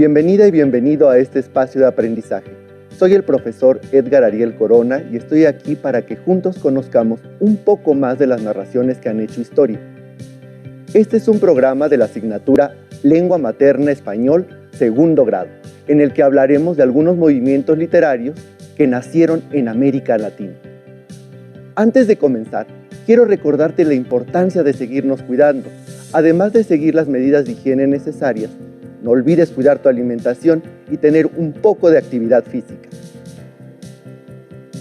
Bienvenida y bienvenido a este espacio de aprendizaje. Soy el profesor Edgar Ariel Corona y estoy aquí para que juntos conozcamos un poco más de las narraciones que han hecho historia. Este es un programa de la asignatura Lengua Materna Español, segundo grado, en el que hablaremos de algunos movimientos literarios que nacieron en América Latina. Antes de comenzar, quiero recordarte la importancia de seguirnos cuidando. Además de seguir las medidas de higiene necesarias, no olvides cuidar tu alimentación y tener un poco de actividad física.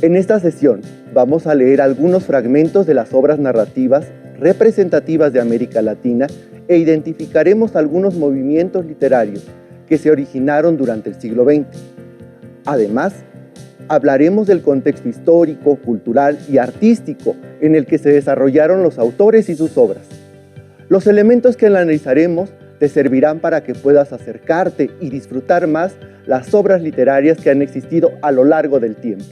En esta sesión vamos a leer algunos fragmentos de las obras narrativas representativas de América Latina e identificaremos algunos movimientos literarios que se originaron durante el siglo XX. Además, hablaremos del contexto histórico, cultural y artístico en el que se desarrollaron los autores y sus obras. Los elementos que analizaremos te servirán para que puedas acercarte y disfrutar más las obras literarias que han existido a lo largo del tiempo.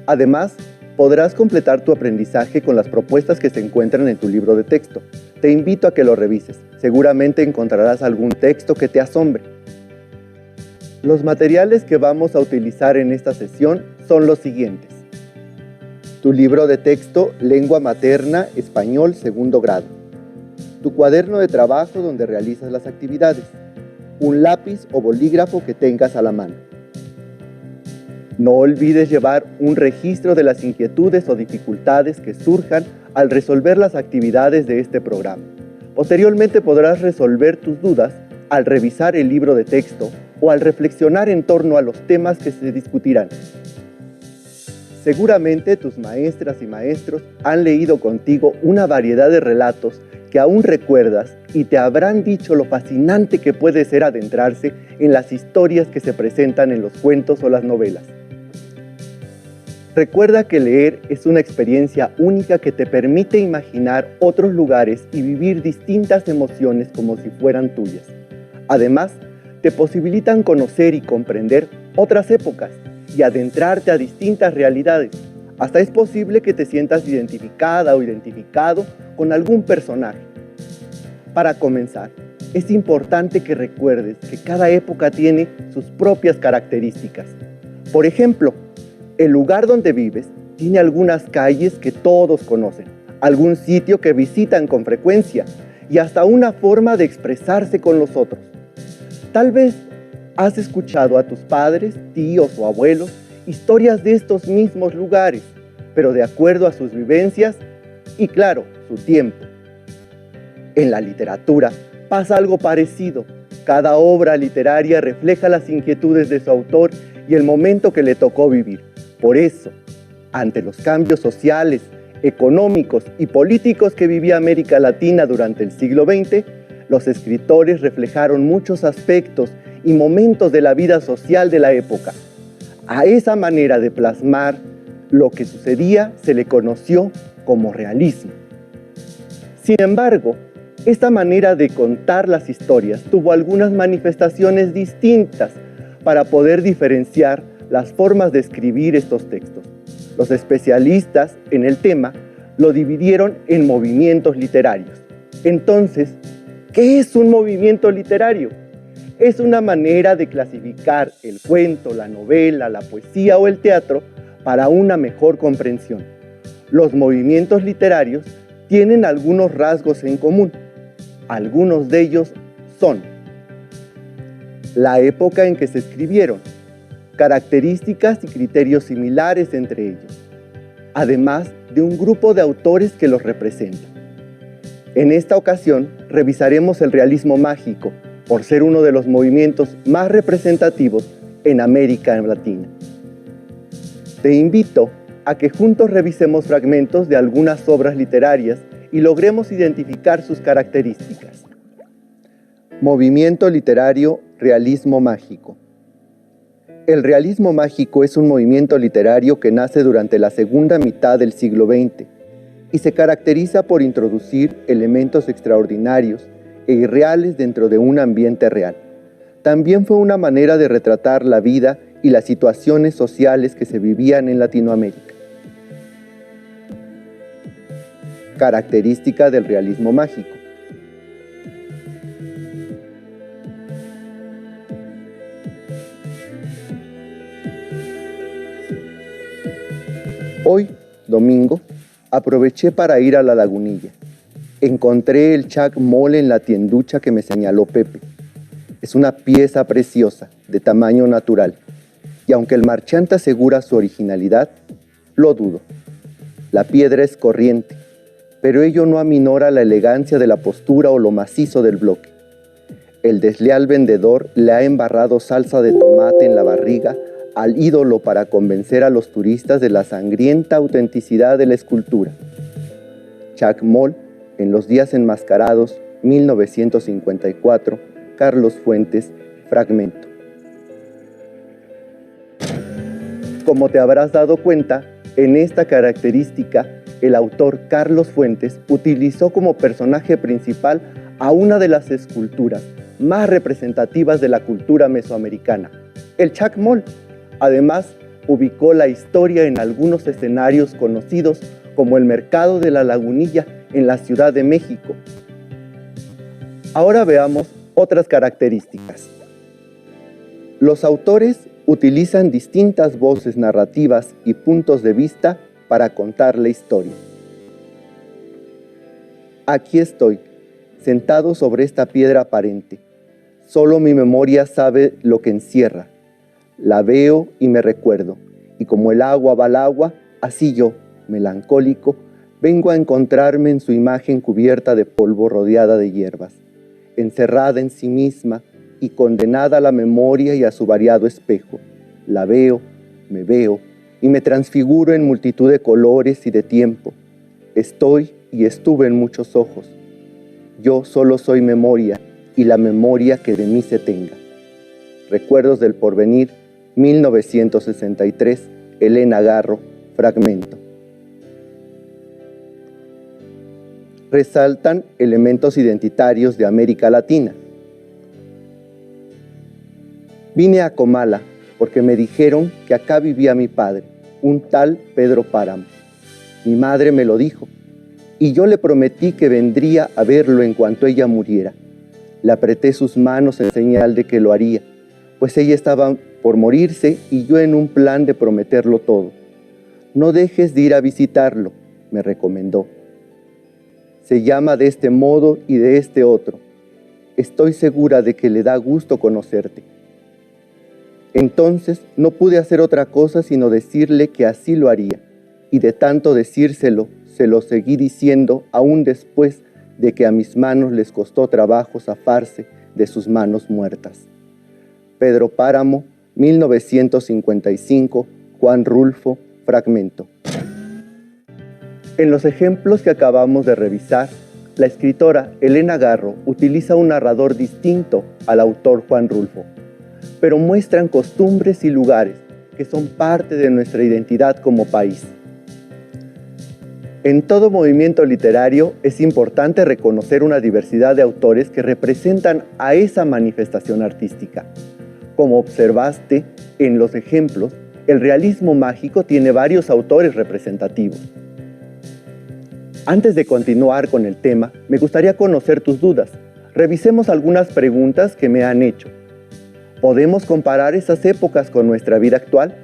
Además, podrás completar tu aprendizaje con las propuestas que se encuentran en tu libro de texto. Te invito a que lo revises. Seguramente encontrarás algún texto que te asombre. Los materiales que vamos a utilizar en esta sesión son los siguientes: tu libro de texto Lengua Materna Español, segundo grado. Tu cuaderno de trabajo donde realizas las actividades, un lápiz o bolígrafo que tengas a la mano. No olvides llevar un registro de las inquietudes o dificultades que surjan al resolver las actividades de este programa. Posteriormente podrás resolver tus dudas al revisar el libro de texto o al reflexionar en torno a los temas que se discutirán. Seguramente tus maestras y maestros han leído contigo una variedad de relatos que aún recuerdas y te habrán dicho lo fascinante que puede ser adentrarse en las historias que se presentan en los cuentos o las novelas. Recuerda que leer es una experiencia única que te permite imaginar otros lugares y vivir distintas emociones como si fueran tuyas. Además, te posibilitan conocer y comprender otras épocas y adentrarte a distintas realidades. Hasta es posible que te sientas identificada o identificado con algún personaje. Para comenzar, es importante que recuerdes que cada época tiene sus propias características. Por ejemplo, el lugar donde vives tiene algunas calles que todos conocen, algún sitio que visitan con frecuencia y hasta una forma de expresarse con los otros. Tal vez has escuchado a tus padres, tíos o abuelos historias de estos mismos lugares, pero de acuerdo a sus vivencias y, claro, su tiempo. En la literatura pasa algo parecido. Cada obra literaria refleja las inquietudes de su autor y el momento que le tocó vivir. Por eso, ante los cambios sociales, económicos y políticos que vivía América Latina durante el siglo XX, los escritores reflejaron muchos aspectos y momentos de la vida social de la época. A esa manera de plasmar lo que sucedía se le conoció como realismo. Sin embargo, esta manera de contar las historias tuvo algunas manifestaciones distintas para poder diferenciar las formas de escribir estos textos. Los especialistas en el tema lo dividieron en movimientos literarios. Entonces, ¿qué es un movimiento literario? Es una manera de clasificar el cuento, la novela, la poesía o el teatro para una mejor comprensión. Los movimientos literarios tienen algunos rasgos en común. Algunos de ellos son: la época en que se escribieron, características y criterios similares entre ellos, además de un grupo de autores que los representan. En esta ocasión revisaremos el realismo mágico, por ser uno de los movimientos más representativos en América Latina. Te invito a que juntos revisemos fragmentos de algunas obras literarias y logremos identificar sus características. Movimiento literario Realismo mágico. El realismo mágico es un movimiento literario que nace durante la segunda mitad del siglo XX y se caracteriza por introducir elementos extraordinarios e irreales dentro de un ambiente real. También fue una manera de retratar la vida y las situaciones sociales que se vivían en Latinoamérica. Característica del realismo mágico. Hoy, domingo, aproveché para ir a la Lagunilla. Encontré el Chuck Moll en la tienducha que me señaló Pepe. Es una pieza preciosa, de tamaño natural, y aunque el marchante asegura su originalidad, lo dudo. La piedra es corriente, pero ello no aminora la elegancia de la postura o lo macizo del bloque. El desleal vendedor le ha embarrado salsa de tomate en la barriga al ídolo para convencer a los turistas de la sangrienta autenticidad de la escultura. Chuck Moll, en Los días enmascarados, 1954, Carlos Fuentes, fragmento. Como te habrás dado cuenta, en esta característica, el autor Carlos Fuentes utilizó como personaje principal a una de las esculturas más representativas de la cultura mesoamericana, el Chuck Moll. Además, ubicó la historia en algunos escenarios conocidos como el Mercado de la Lagunilla en la Ciudad de México. Ahora veamos otras características. Los autores utilizan distintas voces narrativas y puntos de vista para contar la historia. Aquí estoy, sentado sobre esta piedra aparente. Solo mi memoria sabe lo que encierra. La veo y me recuerdo, y como el agua va al agua, así yo, melancólico, vengo a encontrarme en su imagen cubierta de polvo, rodeada de hierbas, encerrada en sí misma y condenada a la memoria y a su variado espejo. La veo, me veo, y me transfiguro en multitud de colores y de tiempo. Estoy y estuve en muchos ojos. Yo solo soy memoria, y la memoria que de mí se tenga. Recuerdos del porvenir, 1963, Elena Garro, fragmento. Resaltan elementos identitarios de América Latina. Vine a Comala porque me dijeron que acá vivía mi padre, un tal Pedro Páramo. Mi madre me lo dijo, y yo le prometí que vendría a verlo en cuanto ella muriera. Le apreté sus manos en señal de que lo haría, pues ella estaba por morirse y yo en un plan de prometerlo todo. No dejes de ir a visitarlo, me recomendó. Se llama de este modo y de este otro. Estoy segura de que le da gusto conocerte. Entonces no pude hacer otra cosa sino decirle que así lo haría, y de tanto decírselo, se lo seguí diciendo aún después de que a mis manos les costó trabajo zafarse de sus manos muertas. Pedro Páramo, 1955, Juan Rulfo, fragmento. En los ejemplos que acabamos de revisar, la escritora Elena Garro utiliza un narrador distinto al autor Juan Rulfo, pero muestran costumbres y lugares que son parte de nuestra identidad como país. En todo movimiento literario es importante reconocer una diversidad de autores que representan a esa manifestación artística. Como observaste en los ejemplos, el realismo mágico tiene varios autores representativos. Antes de continuar con el tema, me gustaría conocer tus dudas. Revisemos algunas preguntas que me han hecho. ¿Podemos comparar esas épocas con nuestra vida actual?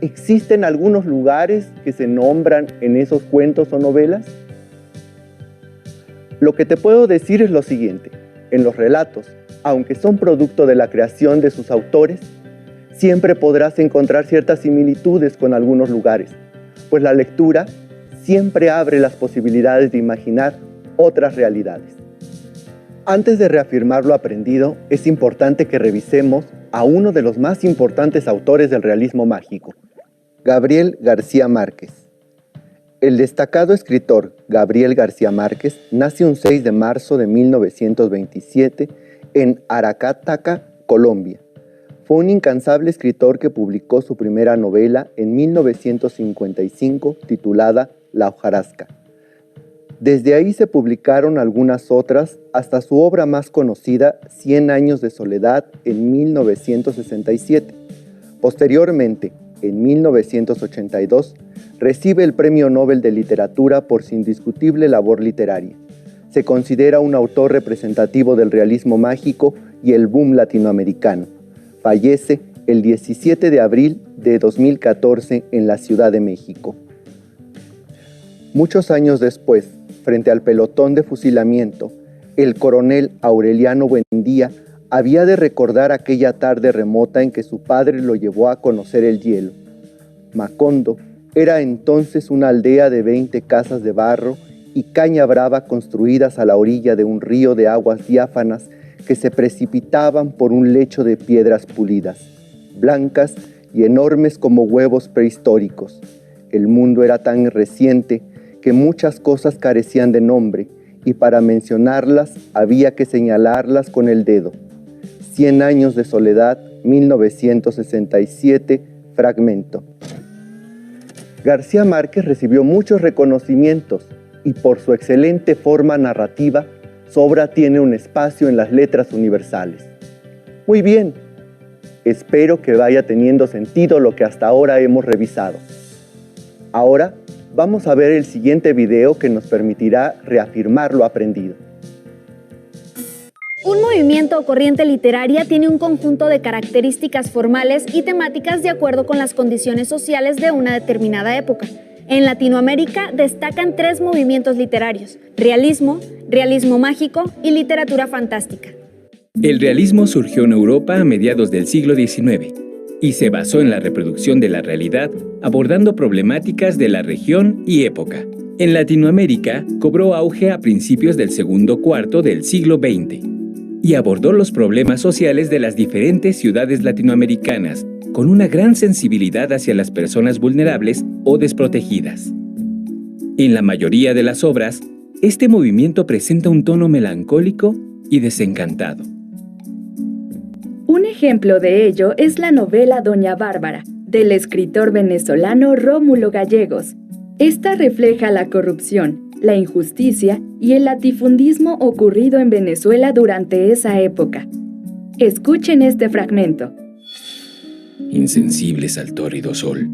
¿Existen algunos lugares que se nombran en esos cuentos o novelas? Lo que te puedo decir es lo siguiente. En los relatos, aunque son producto de la creación de sus autores, siempre podrás encontrar ciertas similitudes con algunos lugares, pues la lectura siempre abre las posibilidades de imaginar otras realidades. Antes de reafirmar lo aprendido, es importante que revisemos a uno de los más importantes autores del realismo mágico, Gabriel García Márquez. El destacado escritor Gabriel García Márquez nace un 6 de marzo de 1927 en Aracataca, Colombia. Fue un incansable escritor que publicó su primera novela en 1955 titulada La hojarasca. Desde ahí se publicaron algunas otras hasta su obra más conocida, 100 años de soledad, en 1967. Posteriormente, en 1982, recibe el Premio Nobel de Literatura por su indiscutible labor literaria. Se considera un autor representativo del realismo mágico y el boom latinoamericano. Fallece el 17 de abril de 2014 en la Ciudad de México. Muchos años después, frente al pelotón de fusilamiento, el coronel Aureliano Buendía había de recordar aquella tarde remota en que su padre lo llevó a conocer el hielo. Macondo era entonces una aldea de 20 casas de barro y caña brava construidas a la orilla de un río de aguas diáfanas que se precipitaban por un lecho de piedras pulidas, blancas y enormes como huevos prehistóricos. El mundo era tan reciente que muchas cosas carecían de nombre y para mencionarlas había que señalarlas con el dedo. 100 años de soledad, 1967, fragmento. García Márquez recibió muchos reconocimientos y por su excelente forma narrativa, su obra tiene un espacio en las letras universales. Muy bien, espero que vaya teniendo sentido lo que hasta ahora hemos revisado. Ahora vamos a ver el siguiente video que nos permitirá reafirmar lo aprendido. Un movimiento o corriente literaria tiene un conjunto de características formales y temáticas de acuerdo con las condiciones sociales de una determinada época. En Latinoamérica destacan 3 movimientos literarios: realismo, realismo mágico y literatura fantástica. El realismo surgió en Europa a mediados del siglo XIX y se basó en la reproducción de la realidad, abordando problemáticas de la región y época. En Latinoamérica cobró auge a principios del segundo cuarto del siglo XX y abordó los problemas sociales de las diferentes ciudades latinoamericanas con una gran sensibilidad hacia las personas vulnerables o desprotegidas. En la mayoría de las obras, este movimiento presenta un tono melancólico y desencantado. Un ejemplo de ello es la novela Doña Bárbara, del escritor venezolano Rómulo Gallegos. Esta refleja la corrupción, la injusticia y el latifundismo ocurrido en Venezuela durante esa época. Escuchen este fragmento. Insensibles al tórrido sol,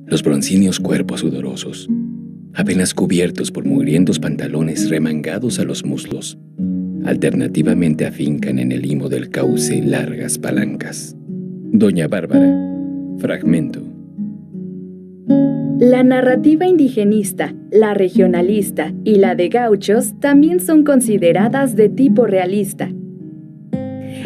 los broncíneos cuerpos sudorosos, apenas cubiertos por mugrientos pantalones remangados a los muslos, alternativamente afincan en el limo del cauce largas palancas. Doña Bárbara, fragmento. La narrativa indigenista, la regionalista y la de gauchos también son consideradas de tipo realista.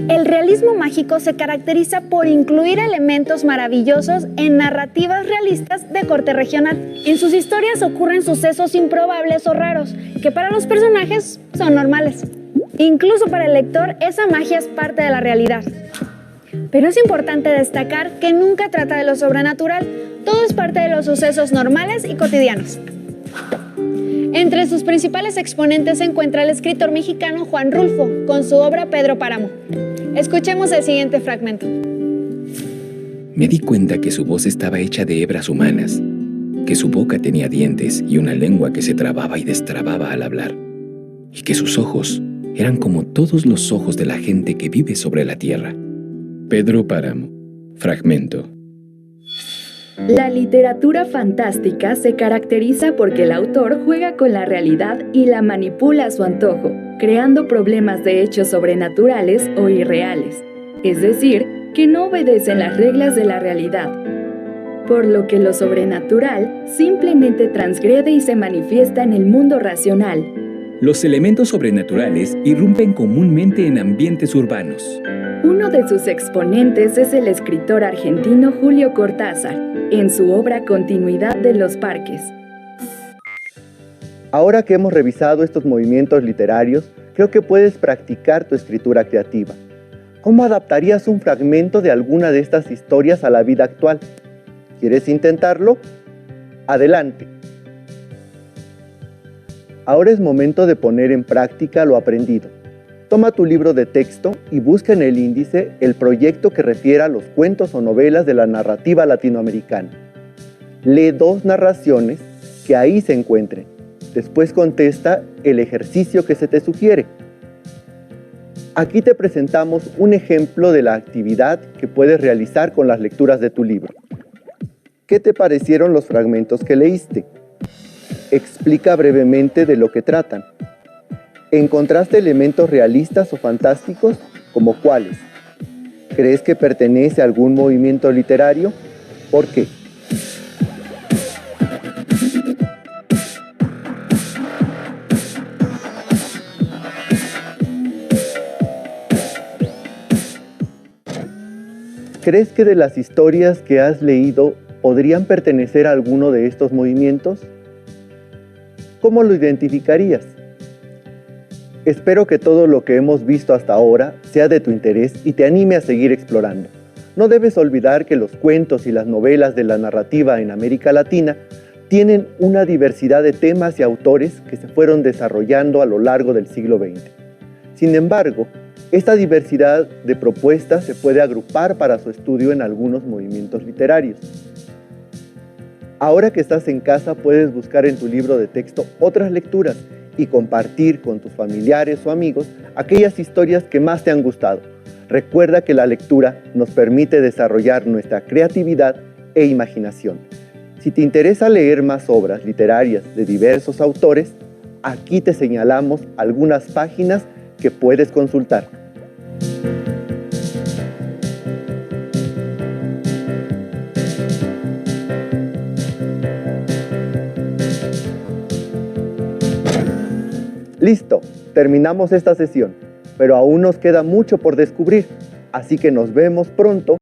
El realismo mágico se caracteriza por incluir elementos maravillosos en narrativas realistas de corte regional. En sus historias ocurren sucesos improbables o raros, que para los personajes son normales. Incluso para el lector, esa magia es parte de la realidad. Pero es importante destacar que nunca trata de lo sobrenatural, todo es parte de los sucesos normales y cotidianos. Entre sus principales exponentes se encuentra el escritor mexicano Juan Rulfo, con su obra Pedro Páramo. Escuchemos el siguiente fragmento. Me di cuenta que su voz estaba hecha de hebras humanas, que su boca tenía dientes y una lengua que se trababa y destrababa al hablar, y que sus ojos eran como todos los ojos de la gente que vive sobre la tierra. Pedro Páramo, fragmento. La literatura fantástica se caracteriza porque el autor juega con la realidad y la manipula a su antojo, creando problemas de hechos sobrenaturales o irreales, es decir, que no obedecen las reglas de la realidad, por lo que lo sobrenatural simplemente transgrede y se manifiesta en el mundo racional. Los elementos sobrenaturales irrumpen comúnmente en ambientes urbanos. Uno de sus exponentes es el escritor argentino Julio Cortázar, en su obra Continuidad de los Parques. Ahora que hemos revisado estos movimientos literarios, creo que puedes practicar tu escritura creativa. ¿Cómo adaptarías un fragmento de alguna de estas historias a la vida actual? ¿Quieres intentarlo? Adelante. Ahora es momento de poner en práctica lo aprendido. Toma tu libro de texto y busca en el índice el proyecto que refiera a los cuentos o novelas de la narrativa latinoamericana. Lee 2 narraciones que ahí se encuentren. Después contesta el ejercicio que se te sugiere. Aquí te presentamos un ejemplo de la actividad que puedes realizar con las lecturas de tu libro. ¿Qué te parecieron los fragmentos que leíste? Explica brevemente de lo que tratan. ¿Encontraste elementos realistas o fantásticos? ¿Como cuáles? ¿Crees que pertenece a algún movimiento literario? ¿Por qué? ¿Crees que de las historias que has leído podrían pertenecer a alguno de estos movimientos? ¿Cómo lo identificarías? Espero que todo lo que hemos visto hasta ahora sea de tu interés y te anime a seguir explorando. No debes olvidar que los cuentos y las novelas de la narrativa en América Latina tienen una diversidad de temas y autores que se fueron desarrollando a lo largo del siglo XX. Sin embargo, esta diversidad de propuestas se puede agrupar para su estudio en algunos movimientos literarios. Ahora que estás en casa, puedes buscar en tu libro de texto otras lecturas y compartir con tus familiares o amigos aquellas historias que más te han gustado. Recuerda que la lectura nos permite desarrollar nuestra creatividad e imaginación. Si te interesa leer más obras literarias de diversos autores, aquí te señalamos algunas páginas que puedes consultar. Listo, terminamos esta sesión, pero aún nos queda mucho por descubrir, así que nos vemos pronto